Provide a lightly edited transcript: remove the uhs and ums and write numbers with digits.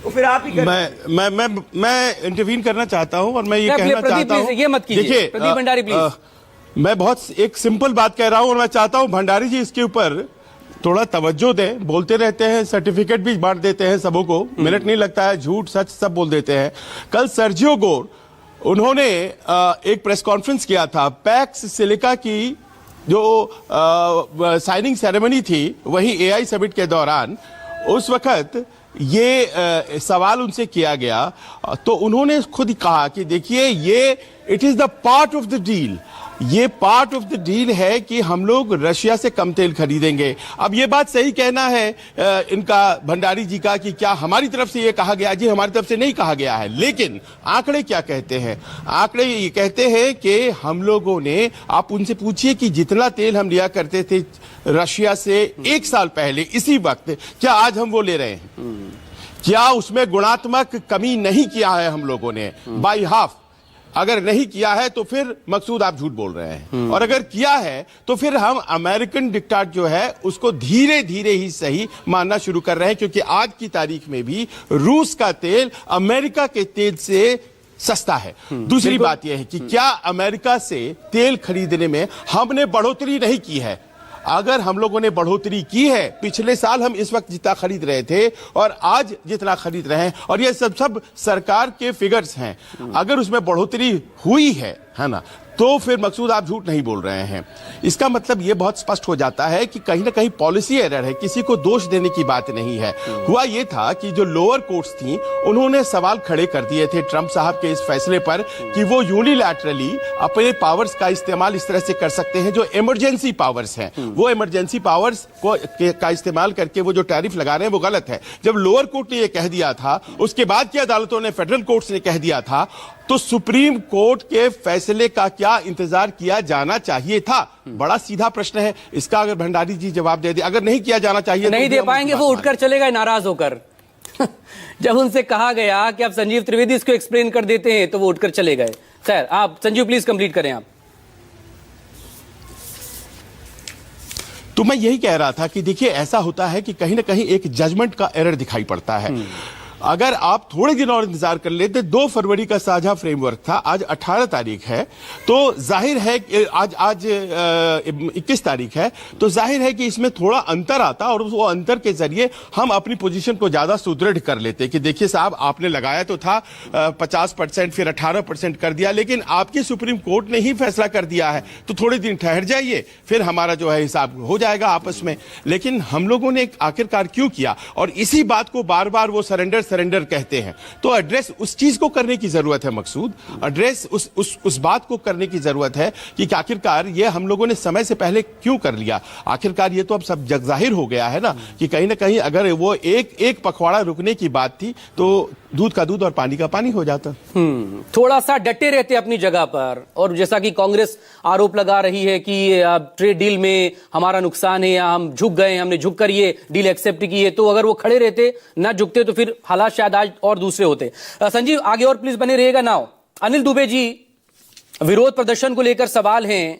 तो फिर आप ही करें। मैं इंटरवीन करना चाहता हूं और मैं ये कहना चाहता हूं, ये मत कीजिए। देखिए प्रदीप भंडारी प्लीज। मैं बहुत एक सिंपल बात कह रहा हूं और मैं चाहता हूं भंडारी जी इसके ऊपर थोड़ा तवज्जो दें। बोलते रहते हैं, सर्टिफिकेट भी बांट देते हैं सबों को, मिनट नहीं लगता है, झूठ सच सब बोल देते हैं। कल सर्जियो गोर उन्होंने एक प्रेस कॉन्फ्रेंस किया था, पैक्स सिलिका की जो साइनिंग सेरेमनी थी वही एआई समिट के दौरान, उस वक्त ये सवाल उनसे किया गया तो उन्होंने खुद कहा कि देखिए ये it is the part of the deal, ये पार्ट ऑफ द डील है कि हम लोग रशिया से कम तेल खरीदेंगे। अब ये बात सही कहना है इनका भंडारी जी का कि क्या हमारी तरफ से ये कहा गया? जी हमारी तरफ से नहीं कहा गया है, लेकिन आंकड़े क्या कहते हैं? आंकड़े ये कहते हैं कि हम लोगों ने, आप उनसे पूछिए कि जितना तेल हम लिया करते थे रशिया से एक साल पहले इसी वक्त, क्या आज हम वो ले रहे हैं? क्या उसमें गुणात्मक कमी नहीं किया है हम लोगों ने? By half. अगर नहीं किया है तो फिर मकसूद आप झूठ बोल रहे हैं, और अगर किया है तो फिर हम अमेरिकन डिक्टेट जो है उसको धीरे धीरे ही सही मानना शुरू कर रहे हैं, क्योंकि आज की तारीख में भी रूस का तेल अमेरिका के तेल से सस्ता है। दूसरी बात यह है कि क्या अमेरिका से तेल खरीदने में हमने बढ़ोतरी नहीं की है? अगर हम लोगों ने बढ़ोतरी की है, पिछले साल हम इस वक्त जितना खरीद रहे थे और आज जितना खरीद रहे हैं, और ये सब सरकार के फिगर्स हैं, अगर उसमें बढ़ोतरी हुई है ना, तो फिर मकसूद आप झूठ नहीं बोल रहे हैं। इसका मतलब यह बहुत स्पष्ट हो जाता है कि कहीं ना कहीं पॉलिसी एरर है, किसी को दोष देने की बात नहीं है। हुआ यह था कि जो लोअर कोर्ट्स थी उन्होंने सवाल खड़े कर दिए थे ट्रंप साहब के इस फैसले पर कि वो यूनिलैटरली अपने पावर्स का इस्तेमाल इस तरह से कर सकते हैं जो इमरजेंसी पावर्स हैं। वो इमरजेंसी पावर्स का इस्तेमाल करके वो जो टैरिफ लगा रहे हैं वो गलत है। जब लोअर कोर्ट ने यह कह दिया था, उसके बाद की अदालतों ने, फेडरल कोर्ट्स ने कह दिया था, तो सुप्रीम कोर्ट के फैसले का क्या इंतजार किया जाना चाहिए था? बड़ा सीधा प्रश्न है। इसका अगर भंडारी जी जवाब दे दे, अगर नहीं किया जाना चाहिए नहीं दे पाएंगे, वो उठकर चले गए नाराज होकर। जब उनसे कहा गया कि आप संजीव त्रिवेदी इसको एक्सप्लेन कर देते हैं तो वो उठकर चले गए। खैर, आप संजीव प्लीज कंप्लीट करें आप। तो मैं यही कह रहा था कि देखिए ऐसा होता है कि कहीं ना कहीं एक जजमेंट का एरर दिखाई पड़ता है। अगर आप थोड़े दिन और इंतजार कर लेते, 2 फरवरी का साझा फ्रेमवर्क था, आज 18 तारीख है, तो जाहिर है कि आज 21 तारीख है, तो जाहिर है कि इसमें थोड़ा अंतर आता और वो अंतर के जरिए हम अपनी पोजीशन को ज्यादा सुदृढ़ कर लेते कि देखिए साहब, आपने लगाया तो था 50%, फिर 18% कर दिया, लेकिन आपकी सुप्रीम कोर्ट ने ही फैसला कर दिया है, तो थोड़े दिन ठहर जाइए, फिर हमारा जो है हिसाब हो जाएगा आपस में। लेकिन हम लोगों ने आखिरकार क्यों किया? और इसी बात को बार बार वो सरेंडर कहते हैं। तो एड्रेस उस चीज को करने की जरूरत है मकसूद, एड्रेस उस बात को करने की जरूरत है कि आखिरकार ये हम लोगों ने समय से पहले क्यों कर लिया। आखिरकार ये तो अब सब जग जाहिर हो गया है ना कि कहीं ना कहीं अगर वो एक पखवाड़ा रुकने की बात थी तो दूध का दूध और पानी का पानी हो जाता। थोड़ा सा डटे रहते अपनी जगह पर, और जैसा कि कांग्रेस आरोप लगा रही है कि ट्रेड डील में हमारा नुकसान है या हम झुक गए, हमने झुककर ये डील एक्सेप्ट की है, तो अगर वो खड़े रहते ना झुकते तो फिर हालात शायद आज और दूसरे होते। संजीव आगे और प्लीज बने रहिएगा। नाउ अनिल दुबे जी, विरोध प्रदर्शन को लेकर सवाल हैं